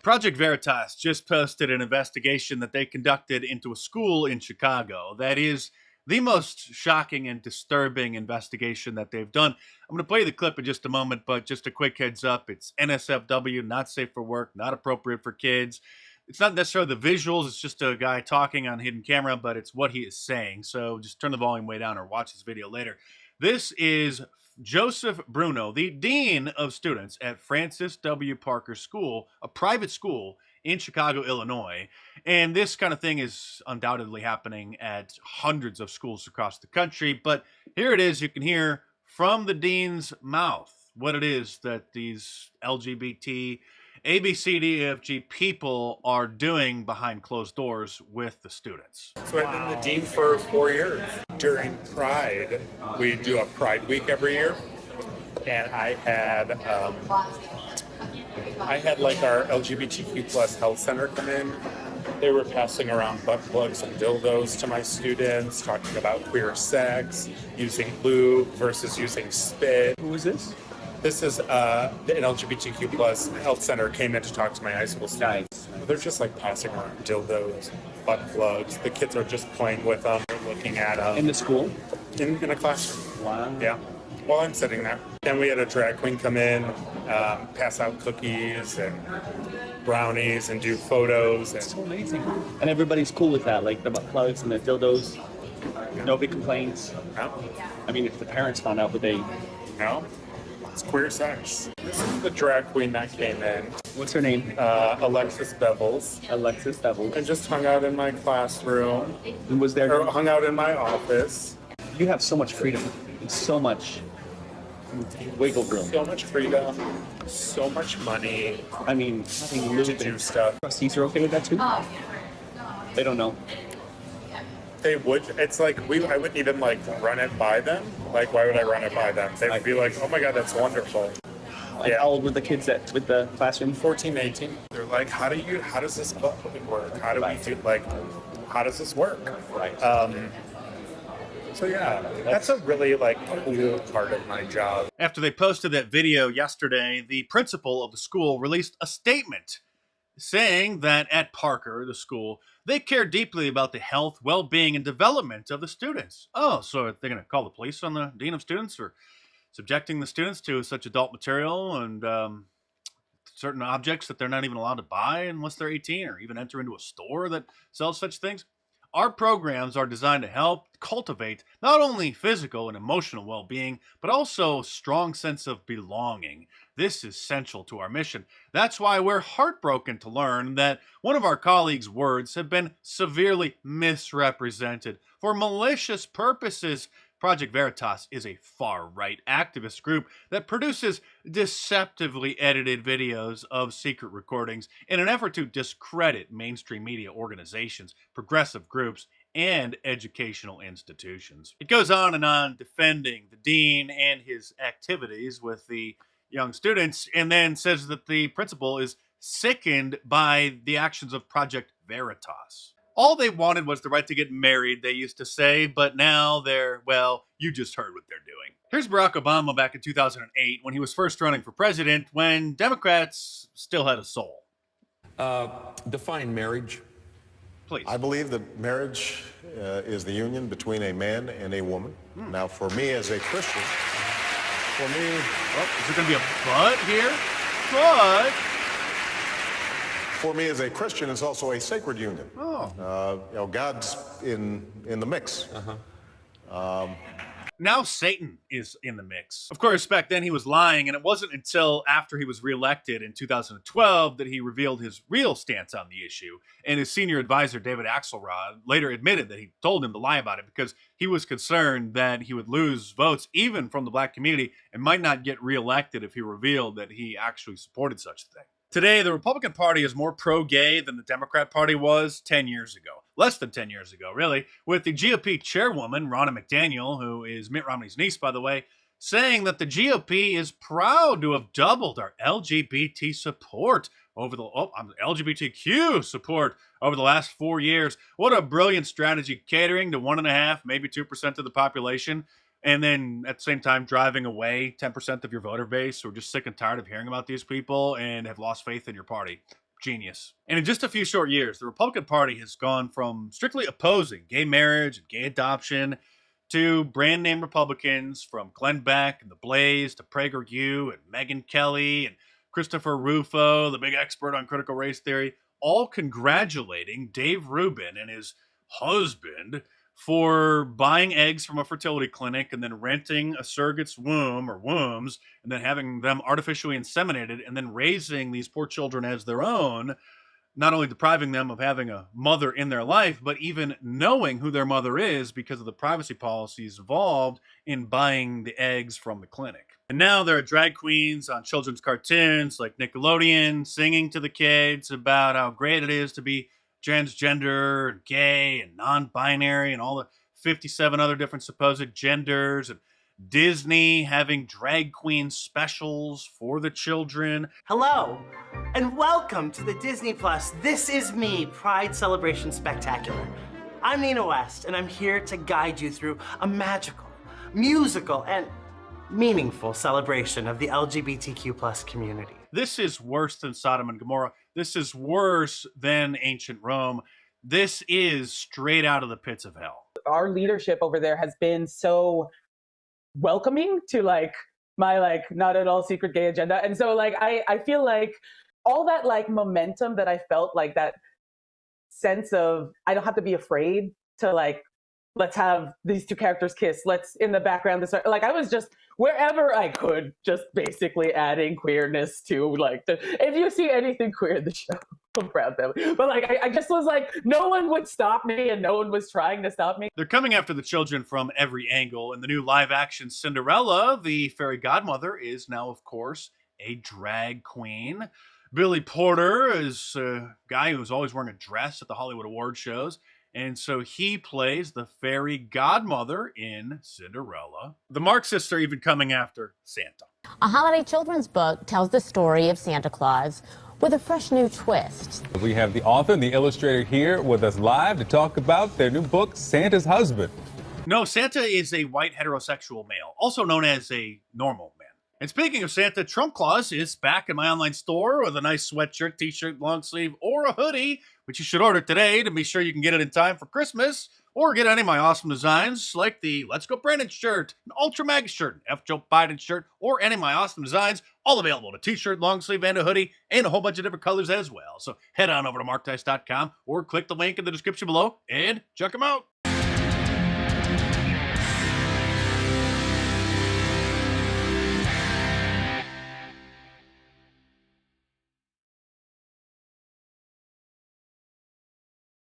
Project Veritas just posted an investigation that they conducted into a school in Chicago. That is the most shocking and disturbing investigation that they've done. I'm going to play the clip in just a moment, but just a quick heads up. It's NSFW, not safe for work, not appropriate for kids. It's not necessarily the visuals, it's just a guy talking on hidden camera, but it's what he is saying. So just turn the volume way down or watch this video later. This is Joseph Bruno, the Dean of Students at Francis W. Parker School, a private school in Chicago, Illinois. And this kind of thing is undoubtedly happening at hundreds of schools across the country. But here it is. You can hear from the dean's mouth what it is that these LGBT, ABCDEFG people are doing behind closed doors with the students. So I've been the dean for 4 years. During Pride, we do a Pride Week every year, and I had like our LGBTQ plus health center come in. They were passing around butt plugs and dildos to my students, talking about queer sex, using lube versus using spit. Who is this? This is an LGBTQ plus health center came in to talk to my high school students. They're just like passing around dildos, butt plugs. The kids are just playing with them, they're looking at them. In the school? In a classroom. Wow. Yeah. While I'm sitting there. Then we had a drag queen come in, pass out cookies and brownies and do photos. And So amazing. And everybody's cool with that, like the butt plugs and the dildos. Nobody complains. No, I mean, if the parents found out, would they? no, it's queer sex. This is the drag queen that came in, What's her name? Alexis Bevels, Alexis Devil. and just hung out in my classroom, And was there? or hung out in my office. You have so much freedom and so much wiggle room. So much freedom, so much money I mean, having to lube do and stuff. trustees are okay with that too? They don't know. They would. It's like I wouldn't even like run it by them. Like, why would I run it by them? They would be like, "Oh my god, that's wonderful." Like, Yeah. how old were the kids with the classroom? 14, 18. They're like, how does this butt work? How do we do, like, how does this work? Right. So yeah, that's a really like cool part of my job. After they posted that video yesterday, the principal of the school released a statement saying that at Parker, the school, they care deeply about the health, well-being, and development of the students. Oh, so they're going to call the police on the dean of students for subjecting the students to such adult material and certain objects that they're not even allowed to buy unless they're 18 or even enter into a store that sells such things? Our programs are designed to help cultivate not only physical and emotional well-being, but also a strong sense of belonging. This is central to our mission. That's why we're heartbroken to learn that one of our colleagues' words have been severely misrepresented for malicious purposes. Project Veritas is a far-right activist group that produces deceptively edited videos of secret recordings in an effort to discredit mainstream media organizations, progressive groups, and educational institutions. It goes on defending the dean and his activities with the young students, and then says that the principal is sickened by the actions of Project Veritas. All they wanted was the right to get married, they used to say, but now well, you just heard what they're doing. Here's Barack Obama back in 2008 when he was first running for president, when Democrats still had a soul. Define marriage. Please. I believe that marriage is the union between a man and a woman. Now, for me as a Christian, Oh, is there going to be a but here? But. For me as a Christian, it's also a sacred union. Oh. God's in the mix. Now Satan is in the mix. Of course, back then he was lying, and it wasn't until after he was reelected in 2012 that he revealed his real stance on the issue. And his senior advisor, David Axelrod, later admitted that he told him to lie about it because he was concerned that he would lose votes even from the black community and might not get reelected if he revealed that he actually supported such a thing. Today, the Republican Party is more pro-gay than the Democrat Party was 10 years ago. Less than 10 years ago, really, with the GOP chairwoman, Ronna McDaniel, who is Mitt Romney's niece, by the way, saying that the GOP is proud to have doubled our LGBT support over the LGBTQ support over the last 4 years. What a brilliant strategy, catering to 1.5%, maybe 2% of the population. And then at the same time, driving away 10% of your voter base who are just sick and tired of hearing about these people and have lost faith in your party. genius. And in just a few short years, the Republican Party has gone from strictly opposing gay marriage and gay adoption to brand name Republicans from Glenn Beck and the Blaze to PragerU and Megyn Kelly and Christopher Rufo, the big expert on critical race theory, all congratulating Dave Rubin and his husband for buying eggs from a fertility clinic and then renting a surrogate's womb or wombs and then having them artificially inseminated and then raising these poor children as their own, not only depriving them of having a mother in their life, but even knowing who their mother is because of the privacy policies involved in buying the eggs from the clinic. And now there are drag queens on children's cartoons like Nickelodeon singing to the kids about how great it is to be transgender and gay and non-binary and all the 57 other different supposed genders, and Disney having drag queen specials for the children. Hello, and welcome to the Disney Plus This Is Me Pride Celebration Spectacular. I'm Nina West, and I'm here to guide you through a magical, musical, and meaningful celebration of the LGBTQ plus community. This is worse than Sodom and Gomorrah. This is worse than ancient Rome. This is straight out of the pits of hell. Our leadership over there has been so welcoming to my not at all secret gay agenda. And so I feel like all that momentum that I felt, that sense of I don't have to be afraid to let's have these two characters kiss. Let's in the background this I was just wherever I could, just basically adding queerness to if you see anything queer in the show, I'm proud of them. But I just was no one would stop me and no one was trying to stop me. They're coming after the children from every angle. In the new live action Cinderella, the fairy godmother is now, of course, a drag queen. Billy Porter is a guy who's always wearing a dress at the Hollywood award shows. And so he plays the fairy godmother in Cinderella. The Marxists are even coming after Santa. A holiday children's book tells the story of Santa Claus with a fresh new twist. We have the author and the illustrator here with us live to talk about their new book, Santa's Husband. No, Santa is a white heterosexual male, also known as a normal man. And speaking of Santa, Trump Claus is back in my online store with a nice sweatshirt, t-shirt, long sleeve, or a hoodie, which you should order today to be sure you can get it in time for Christmas, or get any of my awesome designs like the Let's Go Brandon shirt, an Ultra Mag shirt, an F. Joe Biden shirt, or any of my awesome designs, all available in a t-shirt, long sleeve, and a hoodie, and a whole bunch of different colors as well. So head on over to markdice.com or click the link in the description below and check them out.